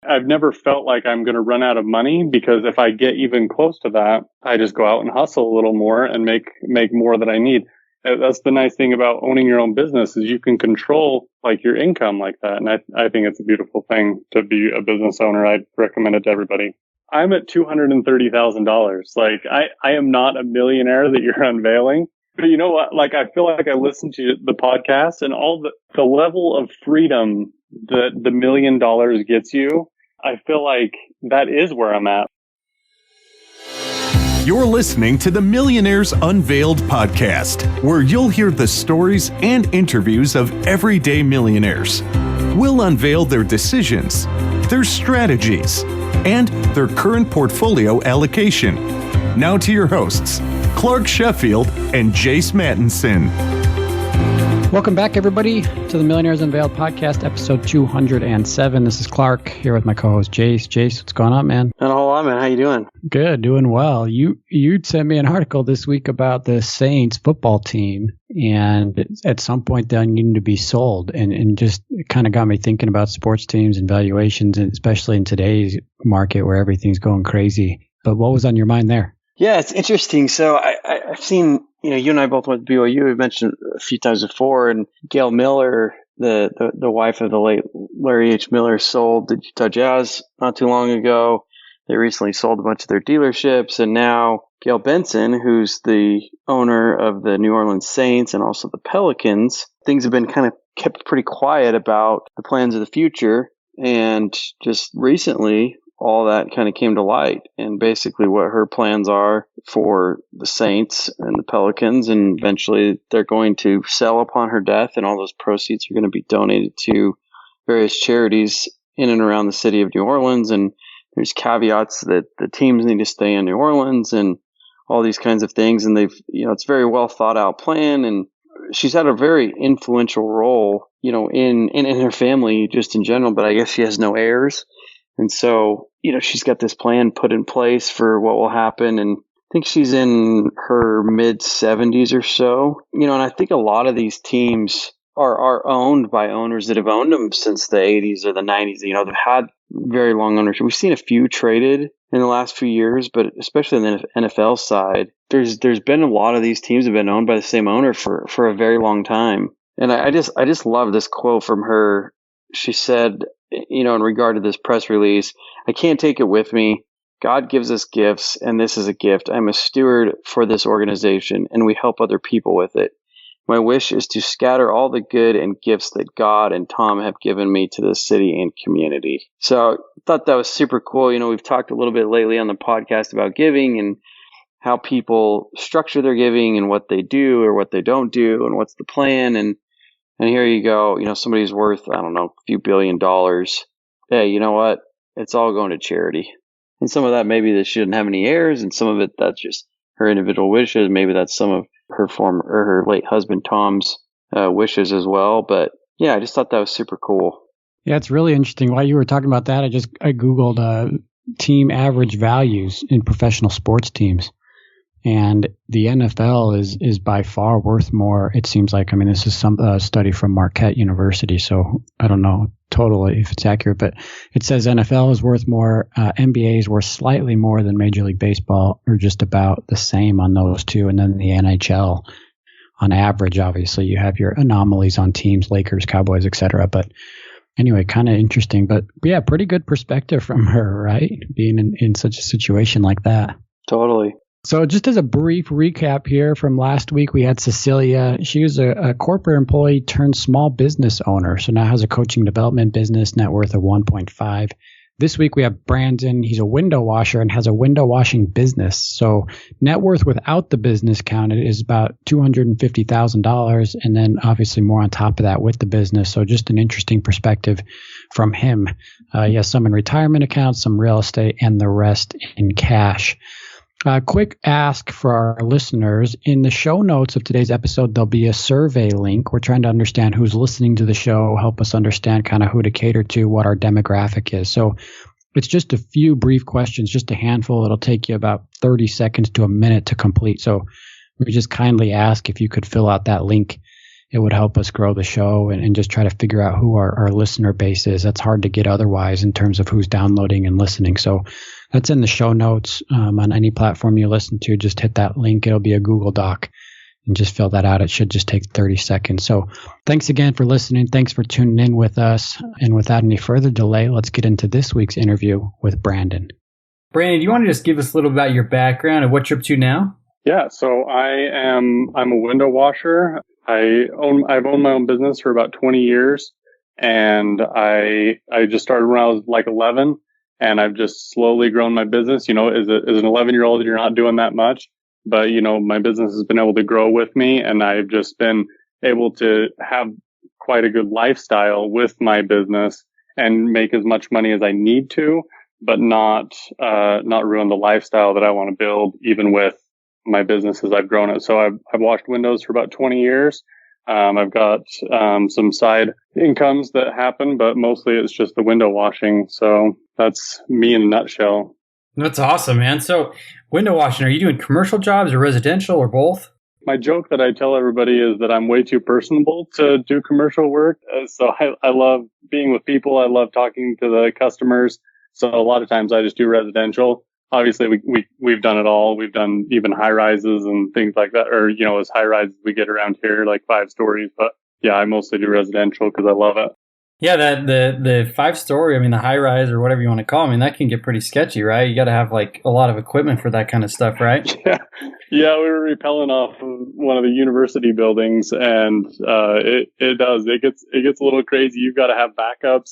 I've never felt like I'm going to run out of money, because if I get even close to that, I just go out and hustle a little more and make more that I need. That's the nice thing about owning your own business, is you can control like your income like that. And I think it's a beautiful thing to be a business owner. I'd recommend it to everybody. I'm at $230,000. Like I am not a millionaire that you're unveiling. But you know what? Like, I feel like I listened to the podcast, and all the level of freedom that the $1 million gets you, I feel like that is where I'm at. You're listening to the Millionaires Unveiled podcast, where you'll hear the stories and interviews of everyday millionaires. We'll unveil their decisions, their strategies, and their current portfolio allocation. Now to your hosts, Clark Sheffield and Jace Mattinson. Welcome back, everybody, to the Millionaires Unveiled podcast, episode 207. This is Clark here with my co-host Jace. Jace, what's going on, man? Not a whole lot, man. How you doing? Good, doing well. You'd sent me an article this week about the Saints football team, and at some point they needed to be sold, and just kind of got me thinking about sports teams and valuations, and especially in today's market where everything's going crazy. But what was on your mind there? Yeah, it's interesting. So I've seen, you and I both went to BYU. We've mentioned a few times before, and Gail Miller, the wife of the late Larry H. Miller, sold the Utah Jazz not too long ago. They recently sold a bunch of their dealerships, and now Gail Benson, who's the owner of the New Orleans Saints and also the Pelicans, things have been kind of kept pretty quiet about the plans of the future, and just recently all that kind of came to light, and basically what her plans are for the Saints and the Pelicans, and eventually they're going to sell upon her death, and all those proceeds are going to be donated to various charities in and around the city of New Orleans. And there's caveats that the teams need to stay in New Orleans and all these kinds of things. And they've, it's a very well thought out plan, and she's had a very influential role, in her family just in general, but I guess she has no heirs. And so, she's got this plan put in place for what will happen. And I think she's in her mid-70s or so. And I think a lot of these teams are owned by owners that have owned them since the 80s or the 90s. They've had very long ownership. We've seen a few traded in the last few years, but especially on the NFL side, there's been a lot of these teams have been owned by the same owner for a very long time. And I just love this quote from her. She said, in regard to this press release, I can't take it with me. God gives us gifts, and this is a gift. I'm a steward for this organization, and we help other people with it. My wish is to scatter all the good and gifts that God and Tom have given me to the city and community. So I thought that was super cool. We've talked a little bit lately on the podcast about giving and how people structure their giving and what they do or what they don't do and what's the plan. And here you go, somebody's worth, I don't know, a few $1 billion. Hey, you know what? It's all going to charity. And some of that maybe that she didn't have any heirs, and some of it that's just her individual wishes. Maybe that's some of her late husband Tom's wishes as well. But yeah, I just thought that was super cool. Yeah, it's really interesting. While you were talking about that, I Googled team average values in professional sports teams. And the NFL is by far worth more, it seems like. I mean, this is some study from Marquette University, so I don't know totally if it's accurate, but it says NFL is worth more, NBA is worth slightly more than Major League Baseball, or just about the same on those two. And then the NHL, on average, obviously, you have your anomalies on teams, Lakers, Cowboys, etc. But anyway, kind of interesting. But yeah, pretty good perspective from her, right? Being in such a situation like that. Totally. So just as a brief recap here from last week, we had Cecilia. She was a corporate employee turned small business owner. So now has a coaching development business, net worth of 1.5. This week we have Brandon. He's a window washer and has a window washing business. So net worth without the business counted is about $250,000. And then obviously more on top of that with the business. So just an interesting perspective from him. He has some in retirement accounts, some real estate, and the rest in cash. Quick ask for our listeners. In the show notes of today's episode, there'll be a survey link. We're trying to understand who's listening to the show, help us understand kind of who to cater to, what our demographic is. So it's just a few brief questions, just a handful. It'll take you about 30 seconds to a minute to complete. So we just kindly ask if you could fill out that link it would help us grow the show and just try to figure out who our listener base is. That's hard to get otherwise in terms of who's downloading and listening. So that's in the show notes on any platform you listen to. Just hit that link. It'll be a Google Doc and just fill that out. It should just take 30 seconds. So thanks again for listening. Thanks for tuning in with us. And without any further delay, let's get into this week's interview with Brandon. Brandon, do you want to just give us a little about your background and what you're up to now? Yeah, so I'm a window washer. I've owned my own business for about 20 years, and I just started when I was like 11, and I've just slowly grown my business. You know, as an 11-year-old, you're not doing that much, but you know, my business has been able to grow with me, and I've just been able to have quite a good lifestyle with my business and make as much money as I need to, but not ruin the lifestyle that I want to build, even with my business as I've grown it. So I've washed windows for about 20 years. I've got some side incomes that happen, but mostly it's just the window washing. So that's me in a nutshell. That's awesome, man. So window washing, are you doing commercial jobs or residential or both? My joke that I tell everybody is that I'm way too personable to do commercial work. So I love being with people. I love talking to the customers. So a lot of times I just do residential. Obviously, we've done it all. We've done even high rises and things like that, or, you know, as high rises we get around here, like 5 stories. But yeah, I mostly do residential because I love it. Yeah, the 5-story, I mean, the high rise or whatever you want to call it, I mean, that can get pretty sketchy, right? You got to have like a lot of equipment for that kind of stuff, right? Yeah, we were rappelling off of one of the university buildings, and it gets a little crazy. You've got to have backups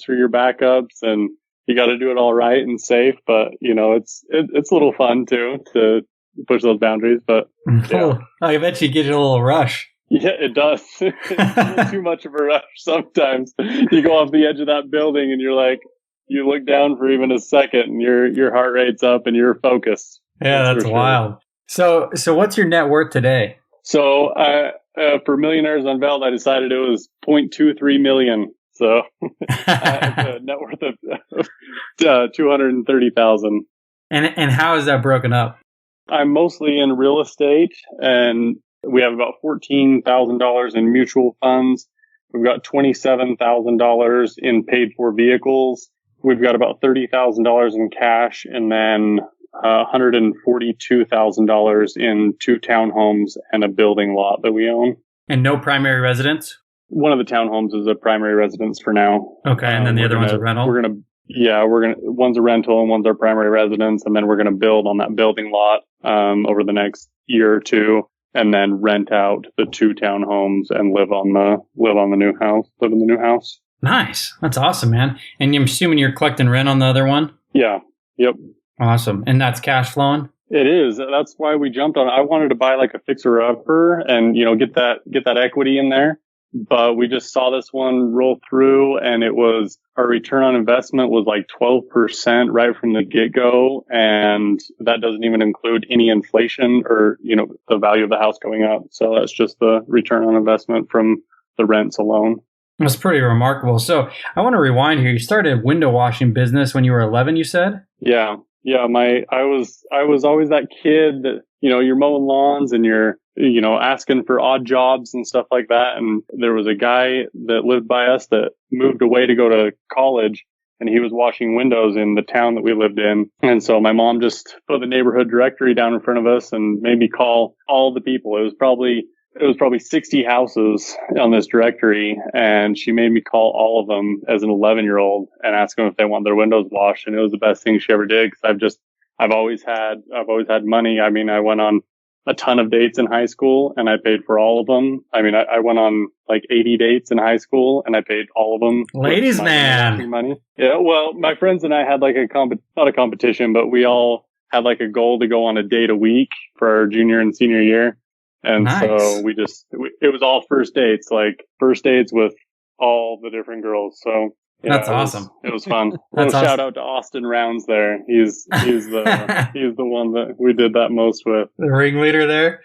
for your backups, and you got to do it all right and safe, but you know, it's a little fun too to push those boundaries. But yeah. I bet you get a little rush. Yeah, it does. It's a little too much of a rush sometimes. You go off the edge of that building and you're like, you look down for even a second and your heart rate's up and you're focused. Yeah, that's wild. So what's your net worth today? So for Millionaires Unveiled, I decided it was 0.23 million. So I have a net worth of $230,000. And how is that broken up? I'm mostly in real estate, and we have about $14,000 in mutual funds. We've got $27,000 in paid for vehicles. We've got about $30,000 in cash, and then $142,000 in 2 townhomes and a building lot that we own. And no primary residence? One of the townhomes is a primary residence for now. Okay, and then the other one's a rental? One's a rental and one's our primary residence, and then we're going to build on that building lot over the next year or two, and then rent out the 2 townhomes and live in the new house. Nice. That's awesome, man. And I'm assuming you're collecting rent on the other one? Yeah. Yep. Awesome. And that's cash flowing? It is. That's why we jumped on it. I wanted to buy like a fixer-upper and, you know, get that equity in there. But we just saw this one roll through, and our return on investment was like 12% right from the get-go. And that doesn't even include any inflation or, you know, the value of the house going up. So that's just the return on investment from the rents alone. That's pretty remarkable. So I want to rewind here. You started a window washing business when you were 11, you said? Yeah. Yeah. I was always that kid that, you know, you're mowing lawns and you're, you know, asking for odd jobs and stuff like that. And there was a guy that lived by us that moved away to go to college, and he was washing windows in the town that we lived in. And so my mom just put the neighborhood directory down in front of us and made me call all the people. It was probably 60 houses on this directory, and she made me call all of them as an 11-year-old and ask them if they want their windows washed. And it was the best thing she ever did, because I've always had money. I mean, I went on a ton of dates in high school and I paid for all of them. I mean, I went on like 80 dates in high school and I paid all of them. Ladies man. Money. Yeah. Well, my friends and I had like not a competition, but we all had like a goal to go on a date a week for our junior and senior year. And nice. So it was all first dates with all the different girls. So yeah, that's awesome. It was fun. Shout out to Austin Rounds there. He's the one that we did that most with. The ringleader there.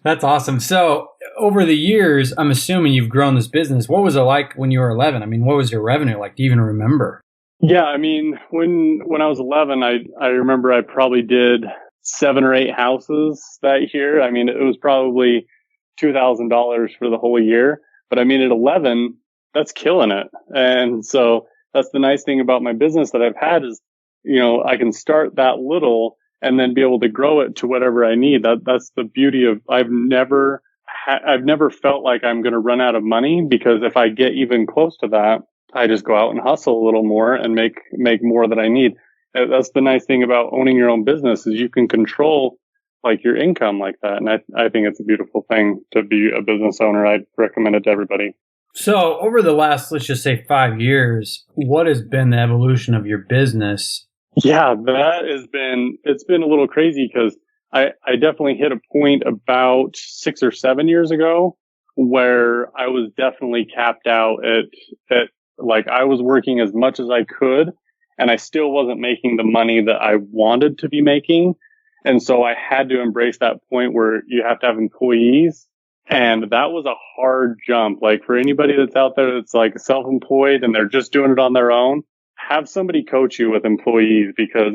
That's awesome. So over the years, I'm assuming you've grown this business. What was it like when you were 11? I mean, what was your revenue like? Do you even remember? Yeah, I mean, when I was 11, I remember I probably did 7 or 8 houses that year. I mean, it was probably $2,000 for the whole year. But I mean, at 11, that's killing it. And so that's the nice thing about my business that I've had is, I can start that little and then be able to grow it to whatever I need. That's the beauty of, I've never felt like I'm going to run out of money, because if I get even close to that, I just go out and hustle a little more and make more that I need. That's the nice thing about owning your own business is you can control like your income like that. And I think it's a beautiful thing to be a business owner. I'd recommend it to everybody. So over the last, let's just say 5 years, what has been the evolution of your business? Yeah, it's been a little crazy because I definitely hit a point about 6 or 7 years ago where I was definitely capped out at like I was working as much as I could and I still wasn't making the money that I wanted to be making. And so I had to embrace that point where you have to have employees. And that was a hard jump. Like for anybody that's out there that's like self-employed and they're just doing it on their own, have somebody coach you with employees, because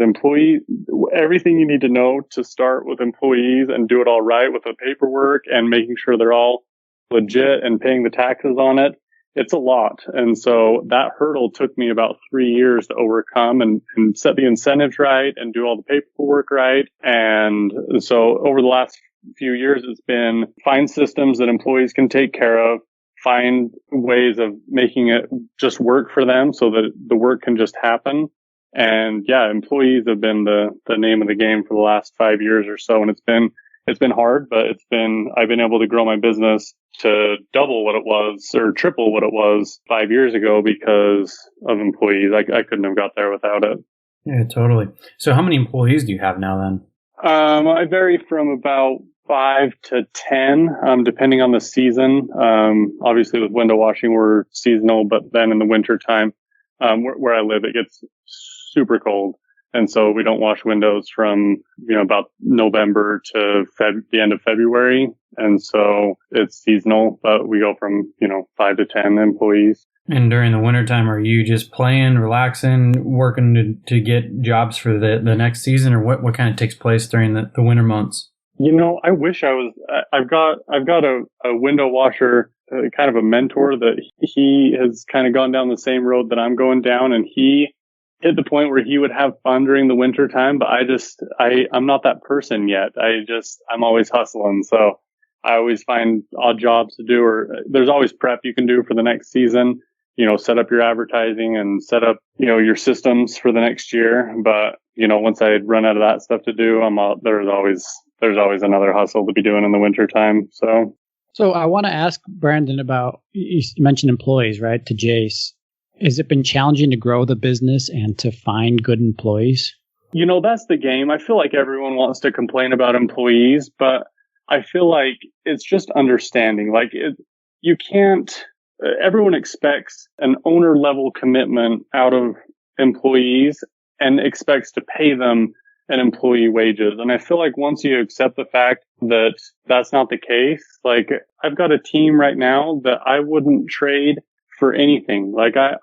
everything you need to know to start with employees and do it all right with the paperwork and making sure they're all legit and paying the taxes on it. It's a lot. And so that hurdle took me about 3 years to overcome and set the incentives right and do all the paperwork right. And so over the last few years, it's been find systems that employees can take care of, find ways of making it just work for them so that the work can just happen. And yeah, employees have been the name of the game for the last 5 years or so. And it's been hard, but I've been able to grow my business to double what it was or triple what it was 5 years ago because of employees. I couldn't have got there without it. Yeah, totally. So how many employees do you have now then? I vary from about 5 to 10, depending on the season. Obviously with window washing, we're seasonal, but then in the winter time, where I live, it gets super cold. And so we don't wash windows from, about November to the end of February. And so it's seasonal, but we go from, 5 to 10 employees. And during the wintertime, are you just playing, relaxing, working to get jobs for the next season, or what kind of takes place during the winter months? I wish I was, I've got a window washer, kind of a mentor that he has kind of gone down the same road that I'm going down, and he hit the point where he would have fun during the winter time, but I'm not that person yet. I'm always hustling. So I always find odd jobs to do, or there's always prep you can do for the next season, set up your advertising and set up, your systems for the next year. But, once I run out of that stuff to do, there's always another hustle to be doing in the winter time. So I want to ask Brandon about, you mentioned employees, right? To Jace. Has it been challenging to grow the business and to find good employees? That's the game. I feel like everyone wants to complain about employees, but I feel like it's just understanding. Like you can't, everyone expects an owner level commitment out of employees and expects to pay them an employee wages. And I feel like once you accept the fact that that's not the case, like I've got a team right now that I wouldn't trade for anything. Like I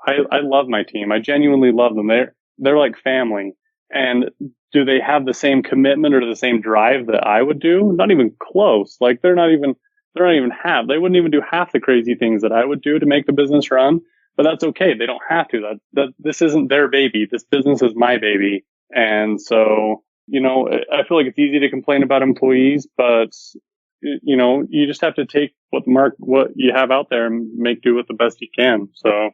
love my team. I genuinely love them. They're like family. And do they have the same commitment or the same drive that I would do? Not even close. Like they wouldn't even do half the crazy things that I would do to make the business run. But that's okay. They don't have to. This isn't their baby. This business is my baby. And so, I feel like it's easy to complain about employees, but you just have to take what you have out there and make do with the best you can. So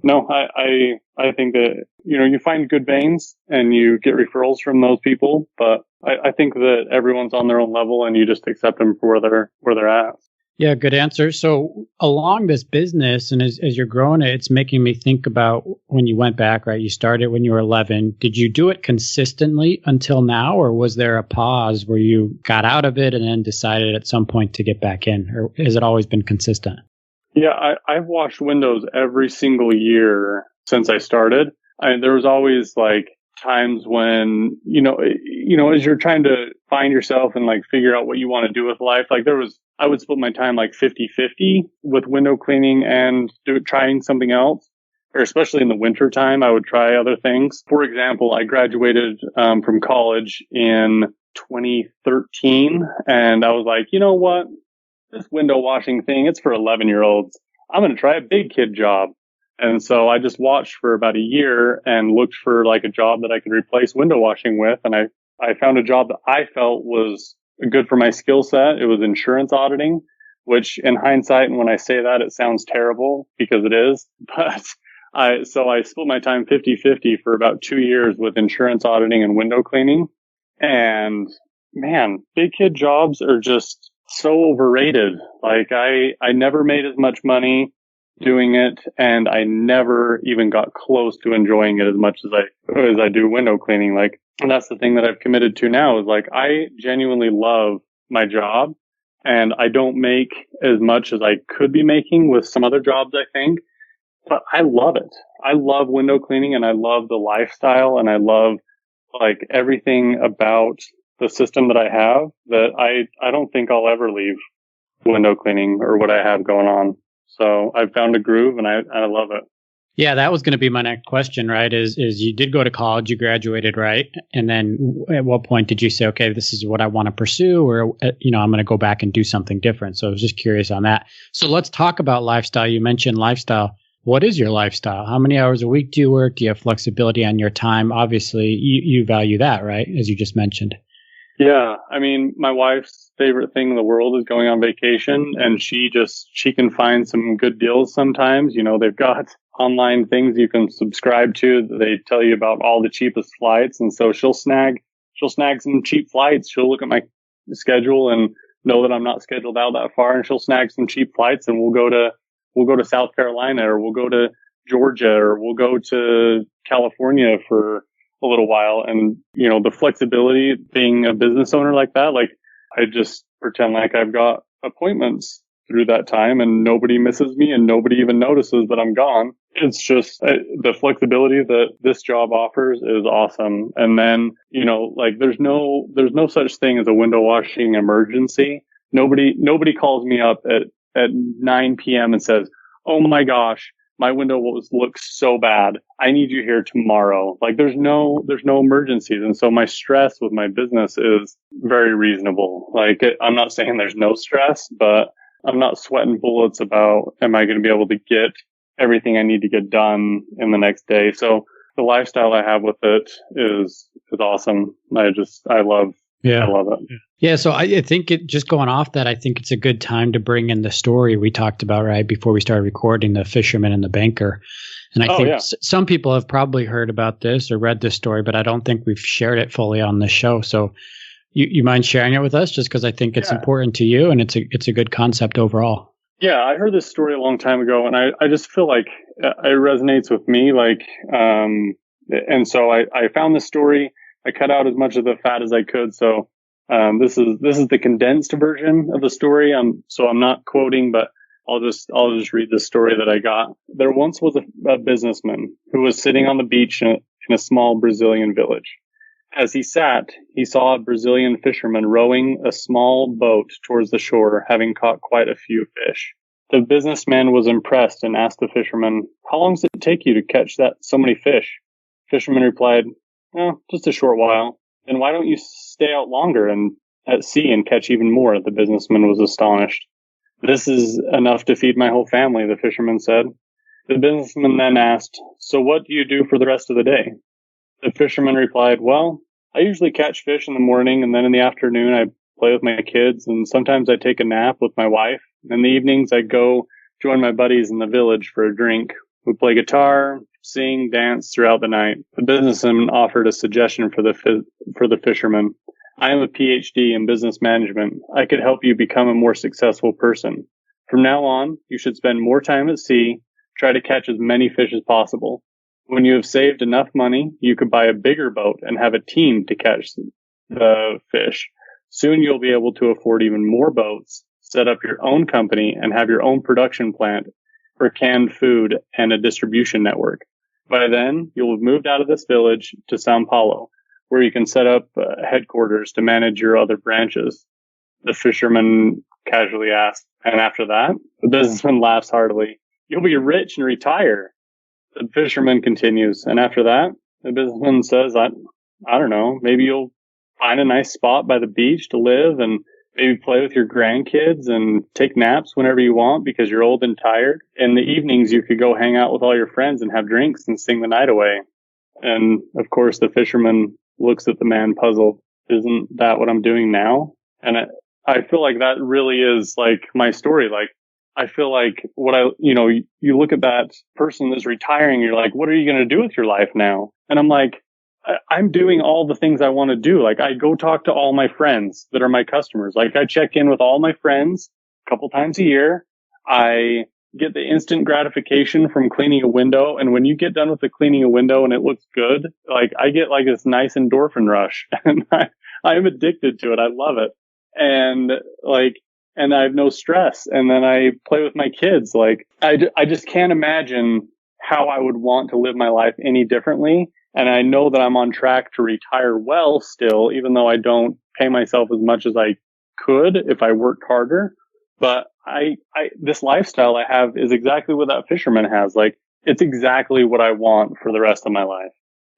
no, I think that, you find good veins and you get referrals from those people, but I think that everyone's on their own level and you just accept them for where they're at. Yeah, good answer. So along this business and as you're growing it, it's making me think about when you went back, right? You started when you were 11. Did you do it consistently until now, or was there a pause where you got out of it and then decided at some point to get back in, or has it always been consistent? Yeah, I've washed windows every single year since I started. There was always like times when, as you're trying to find yourself and like figure out what you want to do with life, like I would split my time like 50-50 with window cleaning and trying something else, or especially in the winter time, I would try other things. For example, I graduated from college in 2013 and I was like, you know what? this window washing thing, it's for 11-year-olds. I'm going to try a big kid job. And so I just watched for about a year and looked for like a job that I could replace window washing with. And I found a job that I felt was good for my skill set. It was insurance auditing, which in hindsight, and when I say that, it sounds terrible because it is. But I split my time 50-50 for about 2 years with insurance auditing and window cleaning. And man, big kid jobs are just so overrated. Like I never made as much money doing it, and I never even got close to enjoying it as much as I do window cleaning. Like, and that's the thing that I've committed to now is like, I genuinely love my job, and I don't make as much as I could be making with some other jobs, I think, but I love it. I love window cleaning, and I love the lifestyle, and I love like everything about the system that I have, that I don't think I'll ever leave window cleaning or what I have going on. So I've found a groove, and I love it. Yeah, that was going to be my next question, right? Is you did go to college, you graduated, right? And then at what point did you say, okay, this is what I want to pursue, or, I'm going to go back and do something different? So I was just curious on that. So let's talk about lifestyle. You mentioned lifestyle. What is your lifestyle? How many hours a week do you work? Do you have flexibility on your time? Obviously, you value that, right? As you just mentioned. Yeah. I mean, my wife's favorite thing in the world is going on vacation, and she can find some good deals sometimes. They've got online things you can subscribe to. They tell you about all the cheapest flights. And so she'll snag some cheap flights. She'll look at my schedule and know that I'm not scheduled out that far, and she'll snag some cheap flights, and we'll go to South Carolina, or we'll go to Georgia, or we'll go to California for a little while. And, the flexibility being a business owner like that, like I just pretend like I've got appointments through that time and nobody misses me and nobody even notices that I'm gone. It's just the flexibility that this job offers is awesome. And then, like there's no such thing as a window washing emergency. Nobody calls me up at 9 p.m. and says, "Oh my gosh, my window looks so bad. I need you here tomorrow." Like there's no emergencies. And so my stress with my business is very reasonable. Like I'm not saying there's no stress, but I'm not sweating bullets about, am I going to be able to get everything I need to get done in the next day? So the lifestyle I have with it is awesome. I love it. Yeah. So I think just going off that, I think it's a good time to bring in the story we talked about right before we started recording, the fisherman and the banker. And I think some people have probably heard about this or read this story, but I don't think we've shared it fully on the show. So you mind sharing it with us, just because I think it's important to you and it's a good concept overall. Yeah, I heard this story a long time ago, and I just feel like it resonates with me. Like, and so I found this story. I cut out as much of the fat as I could. So this is the condensed version of the story. So I'm not quoting, but I'll just read the story that I got. There once was a businessman who was sitting on the beach in a small Brazilian village. As he sat, he saw a Brazilian fisherman rowing a small boat towards the shore, having caught quite a few fish. The businessman was impressed and asked the fisherman, "How long does it take you to catch so many fish?" Fisherman replied, "Oh, just a short while." "Then why don't you stay out longer and at sea and catch even more?" The businessman was astonished. "This is enough to feed my whole family," the fisherman said. The businessman then asked, "So what do you do for the rest of the day?" The fisherman replied, "Well, I usually catch fish in the morning, and then in the afternoon I play with my kids, and sometimes I take a nap with my wife. In the evenings I go join my buddies in the village for a drink. We play guitar, sing, dance throughout the night." The businessman offered a suggestion for the fisherman. "I am a PhD in business management. I could help you become a more successful person. From now on, you should spend more time at sea, try to catch as many fish as possible. When you have saved enough money, you could buy a bigger boat and have a team to catch the fish. Soon you'll be able to afford even more boats, set up your own company, and have your own production plant for canned food and a distribution network. By then, you'll have moved out of this village to Sao Paulo, where you can set up headquarters to manage your other branches." The fisherman casually asked, "And after that?" The businessman laughs heartily. "You'll be rich and retire." The fisherman continues, "And after that?" The businessman says, I don't know, maybe you'll find a nice spot by the beach to live and maybe play with your grandkids and take naps whenever you want because you're old and tired. In the evenings, you could go hang out with all your friends and have drinks and sing the night away. And of course, the fisherman looks at the man puzzled. Isn't that what I'm doing now? And I feel like that really is like my story. Like, I feel like you look at that person that's retiring, you're like, what are you going to do with your life now? And I'm like, I'm doing all the things I want to do. Like, I go talk to all my friends that are my customers. Like, I check in with all my friends a couple times a year. I get the instant gratification from cleaning a window. And when you get done with the cleaning a window and it looks good, like, I get like this nice endorphin rush and I'm addicted to it. I love it. And I have no stress. And then I play with my kids. Like, I just can't imagine how I would want to live my life any differently. And I know that I'm on track to retire well still, even though I don't pay myself as much as I could if I worked harder. But this lifestyle I have is exactly what that fisherman has. Like, it's exactly what I want for the rest of my life.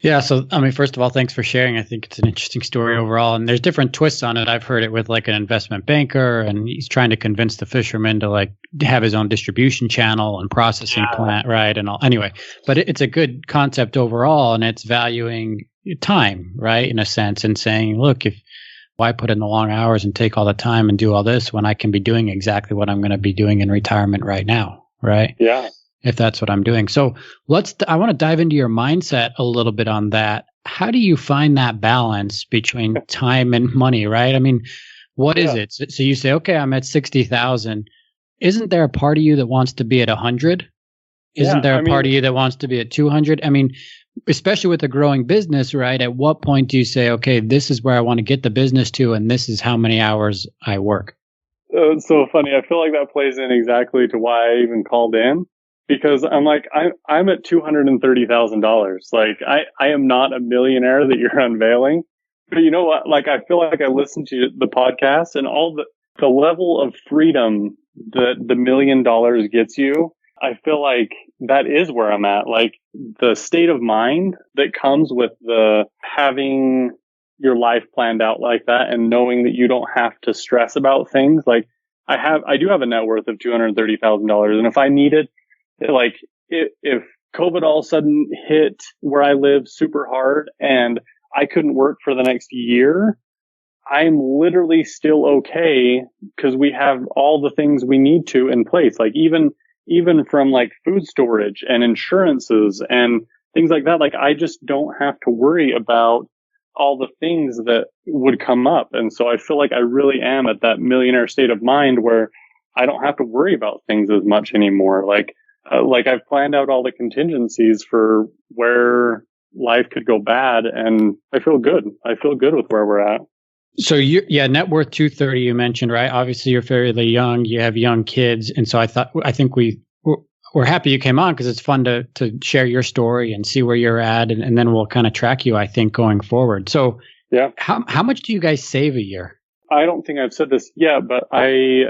Yeah. So, I mean, first of all, thanks for sharing. I think it's an interesting story overall. And there's different twists on it. I've heard it with like an investment banker, and he's trying to convince the fisherman to like have his own distribution channel and processing plant, right? And all. Anyway, but it's a good concept overall, and it's valuing time, right? In a sense, and saying, look, why put in the long hours and take all the time and do all this when I can be doing exactly what I'm going to be doing in retirement right now, right? Yeah. If that's what I'm doing. So I want to dive into your mindset a little bit on that. How do you find that balance between time and money, right? I mean, what is it? So you say, okay, I'm at 60,000. Isn't there a part of you that wants to be at 100? Isn't there a part of you that wants to be at 200? I mean, especially with a growing business, right? At what point do you say, okay, this is where I want to get the business to, and this is how many hours I work? It's so funny. I feel like that plays in exactly to why I even called in. Because I'm like, I'm at $230,000. Like, I am not a millionaire that you're unveiling. But you know what? Like, I feel like I listened to the podcast and all the level of freedom that the $1 million gets you. I feel like that is where I'm at. Like, the state of mind that comes with the having your life planned out like that and knowing that you don't have to stress about things. Like, I do have a net worth of $230,000. And if I needed, like, if COVID all of a sudden hit where I live super hard and I couldn't work for the next year, I'm literally still okay because we have all the things we need to in place. Like, even from like food storage and insurances and things like that, like, I just don't have to worry about all the things that would come up. And so I feel like I really am at that millionaire state of mind where I don't have to worry about things as much anymore. Like I've planned out all the contingencies for where life could go bad, and I feel good. I feel good with where we're at. So net worth 230 you mentioned, right? Obviously you're fairly young, you have young kids, and so I think we're happy you came on because it's fun to share your story and see where you're at, and then we'll kind of track you, I think, going forward. So yeah, how much do you guys save a year? I don't think I've said this yet, but I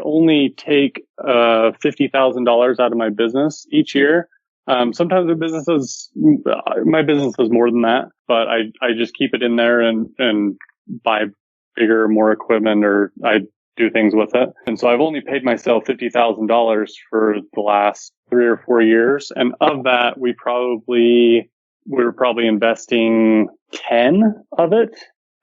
only take $50,000 out of my business each year. Sometimes my business is more than that, but I just keep it in there and buy bigger, more equipment, or I do things with it. And so I've only paid myself $50,000 for the last 3 or 4 years. And of that, we were probably investing 10 of it.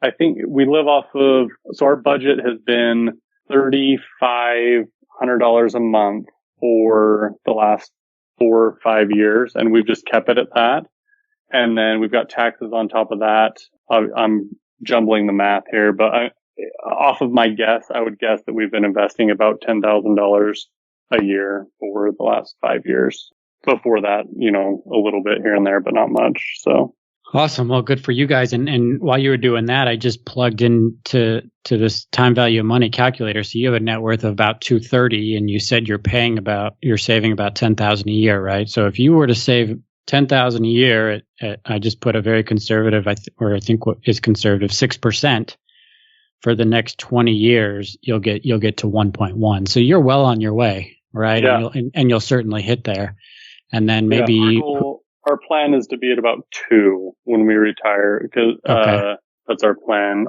I think we live off of, so our budget has been $3,500 a month for the last 4 or 5 years, and we've just kept it at that. And then we've got taxes on top of that. I'm jumbling the math here, but off of my guess, I would guess that we've been investing about $10,000 a year for the last 5 years. Before that, a little bit here and there, but not much. So. Awesome. Well, good for you guys. And while you were doing that, I just plugged into this time value of money calculator. So you have a net worth of about 230, and you said you're saving about 10,000 a year, right? So if you were to save 10,000 a year, I just put a very conservative, I think what is conservative, 6% for the next 20 years, you'll get to 1.1. So you're well on your way, right? Yeah. And you'll certainly hit there. And then maybe our plan is to be at about 2 when we retire, because that's our plan.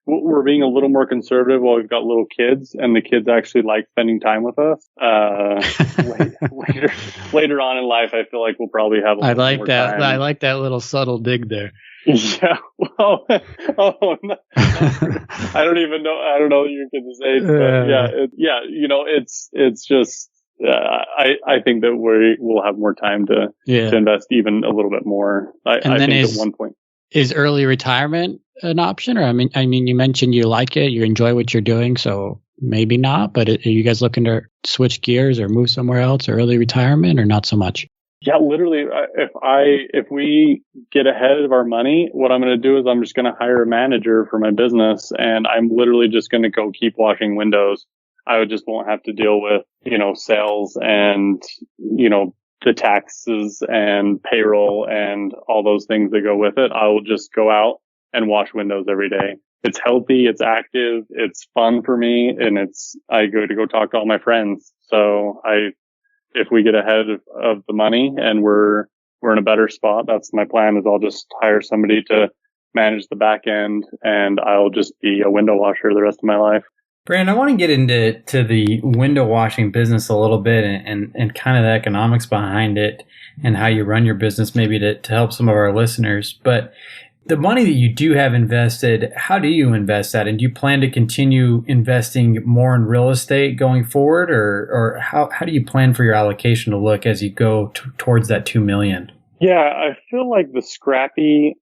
we're being a little more conservative while we've got little kids, and the kids actually like spending time with us. Later on in life, I feel like we'll probably have a little more time. I like that little subtle dig there. Yeah. Well, I don't even know. I don't know your kids' age, but it's just. I think that we'll have more time to invest even a little bit more. I think at one point. Is early retirement an option? Or I mean, you mentioned you like it, you enjoy what you're doing, so maybe not. But are you guys looking to switch gears or move somewhere else, or early retirement, or not so much? Yeah, literally. If we get ahead of our money, what I'm going to do is I'm just going to hire a manager for my business, and I'm literally just going to go keep washing windows. I just won't have to deal with sales and the taxes and payroll and all those things that go with it. I will just go out and wash windows every day. It's healthy, it's active, it's fun for me, and I go to talk to all my friends. So if we get ahead of the money and we're in a better spot, that's my plan. Is I'll just hire somebody to manage the back end, and I'll just be a window washer the rest of my life. Brandon, I want to get into the window washing business a little bit and kind of the economics behind it and how you run your business, maybe to help some of our listeners. But the money that you do have invested, how do you invest that? And do you plan to continue investing more in real estate going forward, or how do you plan for your allocation to look as you go towards that $2 million? Yeah, I feel like the scrappy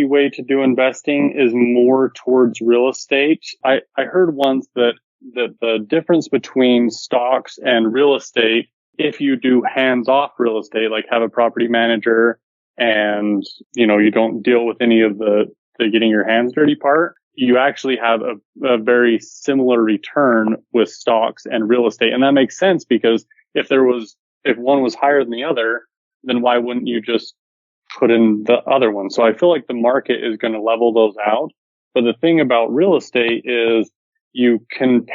way to do investing is more towards real estate. I heard once that the difference between stocks and real estate, if you do hands-off real estate, like have a property manager and, you don't deal with any of the getting your hands dirty part, you actually have a very similar return with stocks and real estate. And that makes sense, because if one was higher than the other, then why wouldn't you just put in the other one? So I feel like the market is going to level those out. But the thing about real estate is you can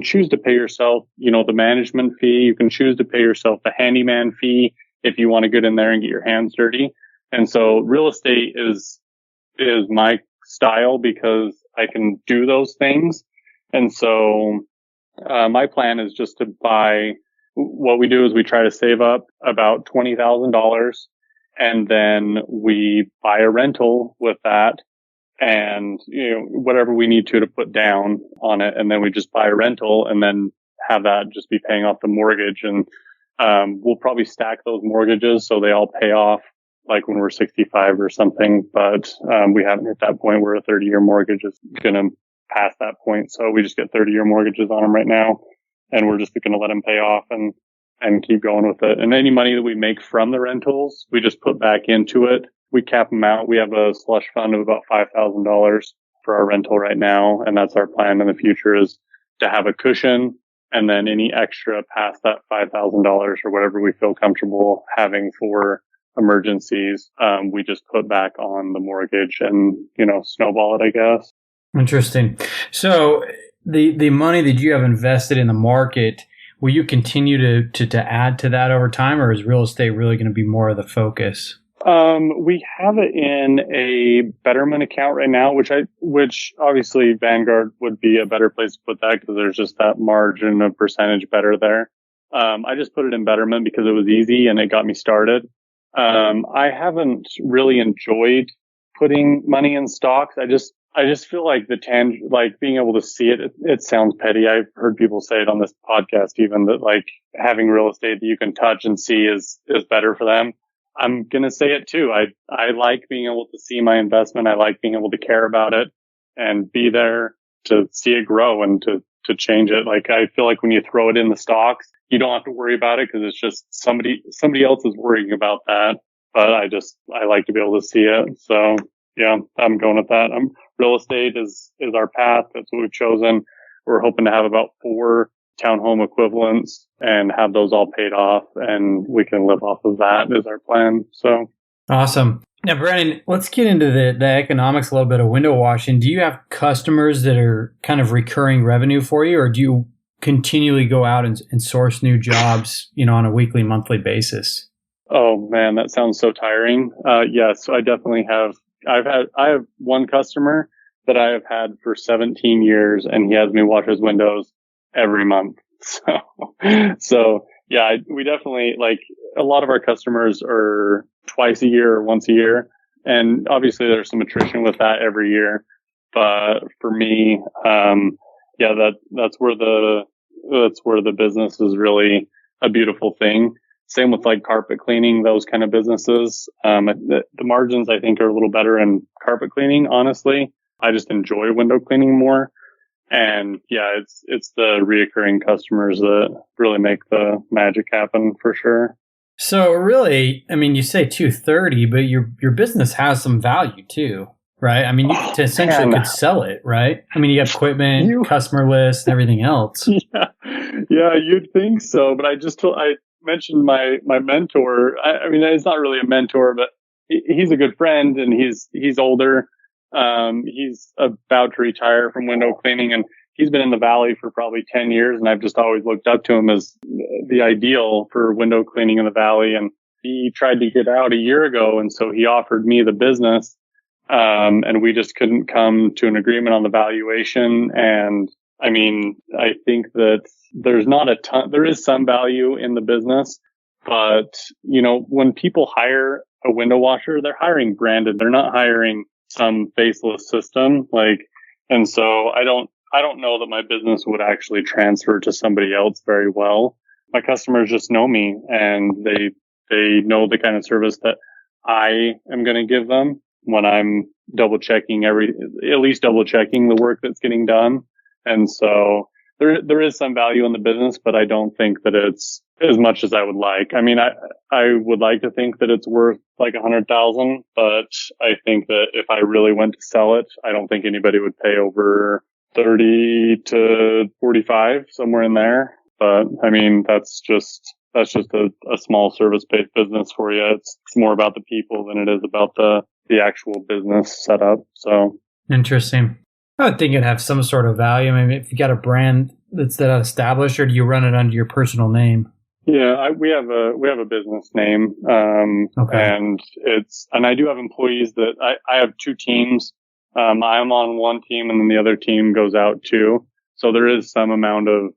choose to pay yourself, the management fee. You can choose to pay yourself the handyman fee if you want to get in there and get your hands dirty. And so real estate is my style because I can do those things. And so my plan is just to buy. What we do is we try to save up about $20,000. And then we buy a rental with that and, whatever we need to put down on it. And then we just buy a rental and then have that just be paying off the mortgage. And, we'll probably stack those mortgages so they all pay off like when we're 65 or something. But, we haven't hit that point where a 30-year mortgage is going to pass that point. So we just get 30-year mortgages on them right now, and we're just going to let them pay off and keep going with it. And any money that we make from the rentals, we just put back into it. We cap them out. We have a slush fund of about $5,000 for our rental right now. And that's our plan in the future, is to have a cushion. And then any extra past that $5,000 or whatever we feel comfortable having for emergencies, we just put back on the mortgage and, snowball it, I guess. Interesting. So the money that you have invested in the market, will you continue to add to that over time, or is real estate really going to be more of the focus? We have it in a Betterment account right now, which obviously Vanguard would be a better place to put that because there's just that margin of percentage better there. I just put it in Betterment because it was easy and it got me started. I haven't really enjoyed putting money in stocks. I just feel like like being able to see it, it sounds petty. I've heard people say it on this podcast even, that like having real estate that you can touch and see is better for them. I'm going to say it too. I like being able to see my investment. I like being able to care about it and be there to see it grow and to change it. Like, I feel like when you throw it in the stocks, you don't have to worry about it because it's just somebody else is worrying about that. But I like to be able to see it. So yeah, I'm going with that. Real estate is our path. That's what we've chosen. We're hoping to have about 4 townhome equivalents and have those all paid off, and we can live off of that is our plan. So awesome. Now, Brandon, let's get into the economics a little bit of window washing. Do you have customers that are kind of recurring revenue for you, or do you continually go out and source new jobs, on a weekly, monthly basis? Oh man, that sounds so tiring. Yes, I definitely have. I have one customer that I have had for 17 years, and he has me wash his windows every month. So yeah, we definitely, like, a lot of our customers are twice a year or once a year. And obviously there's some attrition with that every year. But for me, yeah, that's where the business is really a beautiful thing. Same with like carpet cleaning, those kind of businesses. The margins I think are a little better in carpet cleaning, honestly. I just enjoy window cleaning more. And yeah, it's the reoccurring customers that really make the magic happen for sure. So really, I mean, you say 230, but your business has some value too, right? I mean, you essentially could sell it, right? I mean, you have equipment, customer list, and everything else. Yeah, you'd think so. But I mentioned my mentor. I mean, it's not really a mentor, but he's a good friend, and he's older. He's about to retire from window cleaning, and he's been in the Valley for probably 10 years. And I've just always looked up to him as the ideal for window cleaning in the Valley. And he tried to get out a year ago. And so he offered me the business. And we just couldn't come to an agreement on the valuation. And I mean, I think that there's not a ton, there is some value in the business, but you know, when people hire a window washer, they're hiring branded. They're not hiring some faceless system. And so I don't know that my business would actually transfer to somebody else very well. My customers just know me, and they know the kind of service that I am going to give them when I'm at least double checking the work that's getting done. And so there is some value in the business, but I don't think that it's as much as I would like. I mean, I would like to think that it's worth like 100,000, but I think that if I really went to sell it, I don't think anybody would pay over 30 to 45, somewhere in there. But I mean, that's just a small service-based business for you. It's more about the people than it is about the actual business setup. So interesting. I would think it'd have some sort of value. I mean, if you got a brand that's that established, or do you run it under your personal name? Yeah, we have a business name. Okay. And I do have employees that I have two teams. I'm on one team, and then the other team goes out too. So there is some amount of,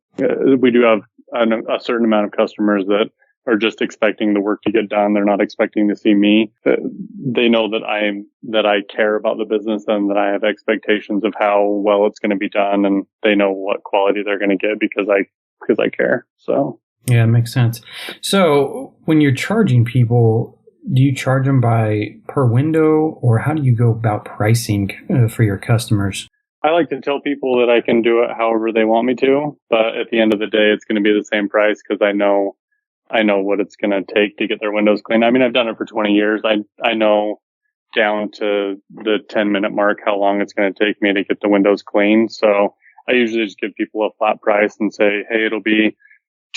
we do have a certain amount of customers that are just expecting the work to get done. They're not expecting to see me. They know that I care about the business, and that I have expectations of how well it's going to be done, and they know what quality they're going to get because I care. So yeah, it makes sense. So when you're charging people, do you charge them by per window, or how do you go about pricing for your customers? I like to tell people that I can do it however they want me to, but at the end of the day, it's going to be the same price because I know what it's going to take to get their windows cleaned. I mean, I've done it for 20 years. I know down to the 10-minute mark how long it's going to take me to get the windows cleaned. So I usually just give people a flat price and say, hey, it'll be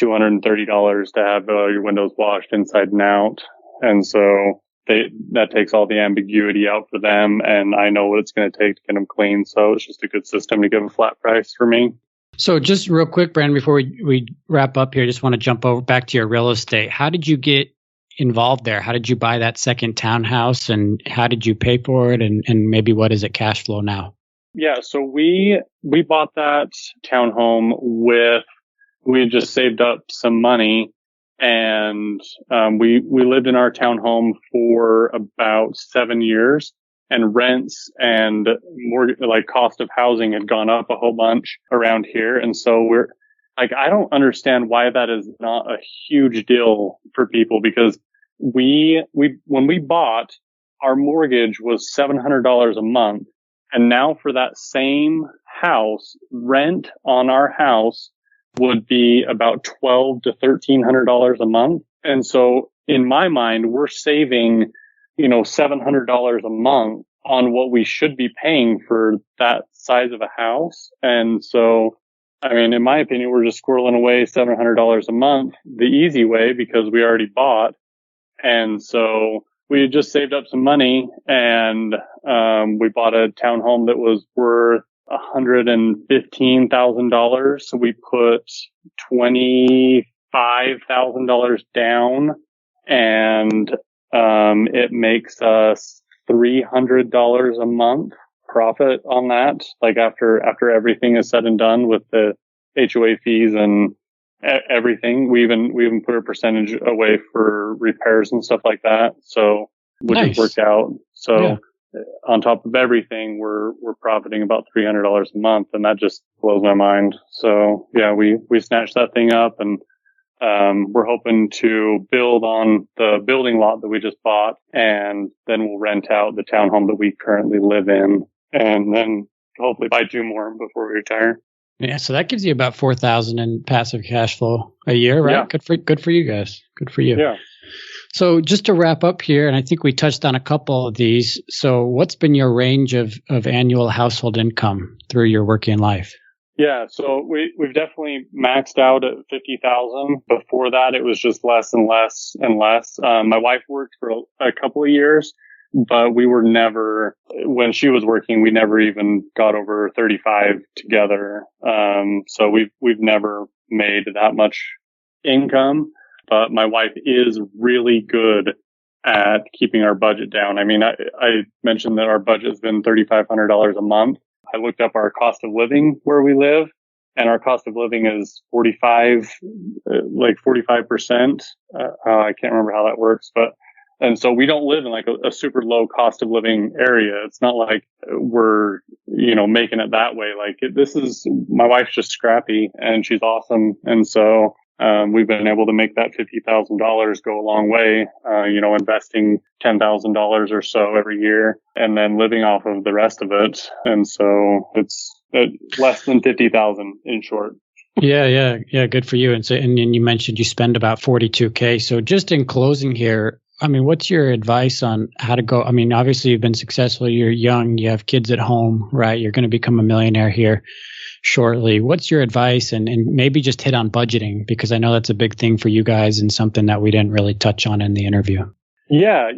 $230 to have your windows washed inside and out. And so that takes all the ambiguity out for them, and I know what it's going to take to get them clean. So it's just a good system to give a flat price for me. So just real quick, Brandon, before we wrap up here, just want to jump over back to your real estate. How did you get involved there? How did you buy that second townhouse, and how did you pay for it? And maybe what is it cash flow now? Yeah, so we bought that townhome we had just saved up some money, and we lived in our townhome for about 7 years. And rents and more cost of housing had gone up a whole bunch around here. And so we're like, I don't understand why that is not a huge deal for people, because when we bought, our mortgage was $700 a month. And now for that same house, rent on our house would be about $1,200 to $1,300 a month. And so in my mind, we're saving $700 a month on what we should be paying for that size of a house. And so, I mean, in my opinion, we're just squirreling away $700 a month the easy way because we already bought. And so we had just saved up some money, and we bought a townhome that was worth $115,000. So we put $25,000 down, and it makes us $300 a month profit on that. Like after everything is said and done with the HOA fees and everything, we even put a percentage away for repairs and stuff like that. So which has worked out. So on top of everything, we're profiting about $300 a month, and that just blows my mind. So yeah, we snatched that thing up, and we're hoping to build on the building lot that we just bought, and then we'll rent out the townhome that we currently live in, and then hopefully buy 2 more before we retire. Yeah, so that gives you about $4,000 in passive cash flow a year, right? Yeah. Good for you guys. Good for you. Yeah. So just to wrap up here, and I think we touched on a couple of these. So what's been your range of annual household income through your working life? Yeah, so we've definitely maxed out at 50,000. Before that, it was just less and less and less. My wife worked for a couple of years, but we were never, when she was working, we never even got over 35 together. So we've never made that much income. But my wife is really good at keeping our budget down. I mean, I mentioned that our budget has been $3,500 a month. I looked up our cost of living where we live, and our cost of living is 45%. I can't remember how that works, and so we don't live in like a super low cost of living area. It's not like we're, making it that way. Like my wife's just scrappy and she's awesome. And so we've been able to make that $50,000 go a long way, investing $10,000 or so every year and then living off of the rest of it. And so it's less than 50,000 in short. Yeah. Good for you. And so, and you mentioned you spend about 42K. So just in closing here, I mean, what's your advice on how to go? I mean, obviously you've been successful. You're young. You have kids at home, right? You're going to become a millionaire here shortly. What's your advice? And maybe just hit on budgeting, because I know that's a big thing for you guys and something that we didn't really touch on in the interview. Yeah.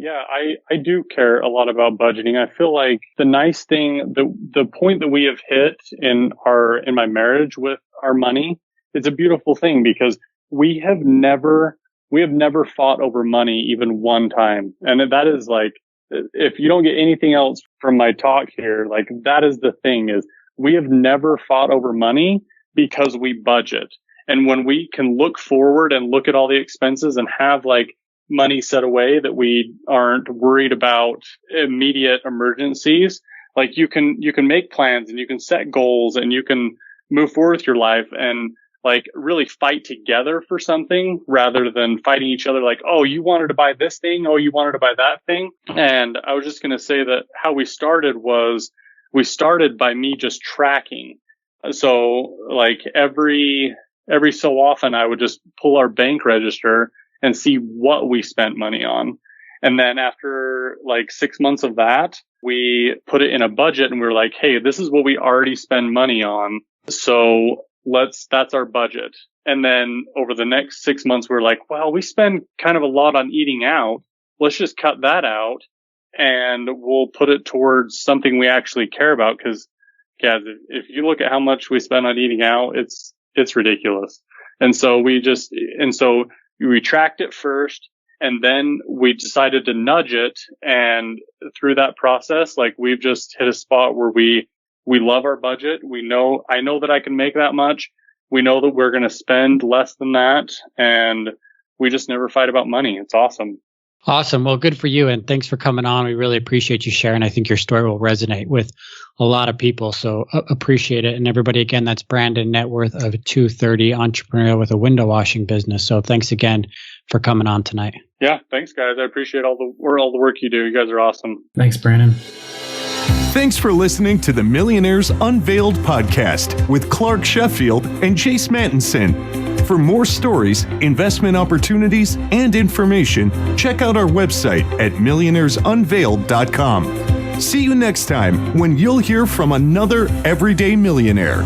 I do care a lot about budgeting. I feel like the nice thing, the point that we have hit in my marriage with our money, it's a beautiful thing because we have never fought over money even one time. And that is like, if you don't get anything else from my talk here, like that is the thing is, we have never fought over money because we budget. And when we can look forward and look at all the expenses and have like money set away that we aren't worried about immediate emergencies, like you can make plans and you can set goals and you can move forward with your life and like really fight together for something rather than fighting each other like, oh, you wanted to buy this thing. Oh, you wanted to buy that thing. And I was just going to say that how we started was, we started by me just tracking. So like every so often I would just pull our bank register and see what we spent money on. And then after like 6 months of that, we put it in a budget and we were like, hey, this is what we already spend money on. So that's our budget. And then over the next 6 months, we're like, well, we spend kind of a lot on eating out. Let's just cut that out. And we'll put it towards something we actually care about. Cause guys, if you look at how much we spend on eating out, it's ridiculous. And so we tracked it first and then we decided to nudge it. And through that process, like we've just hit a spot where we love our budget. I know that I can make that much. We know that we're going to spend less than that. And we just never fight about money. It's awesome. Awesome. Well, good for you. And thanks for coming on. We really appreciate you sharing. I think your story will resonate with a lot of people. So appreciate it. And everybody, again, that's Brandon, net worth of 230, entrepreneur with a window washing business. So thanks again for coming on tonight. Yeah. Thanks, guys. I appreciate all the work you do. You guys are awesome. Thanks, Brandon. Thanks for listening to the Millionaires Unveiled podcast with Clark Sheffield and Chase Mattinson. For more stories, investment opportunities, and information, check out our website at millionairesunveiled.com. See you next time when you'll hear from another everyday millionaire.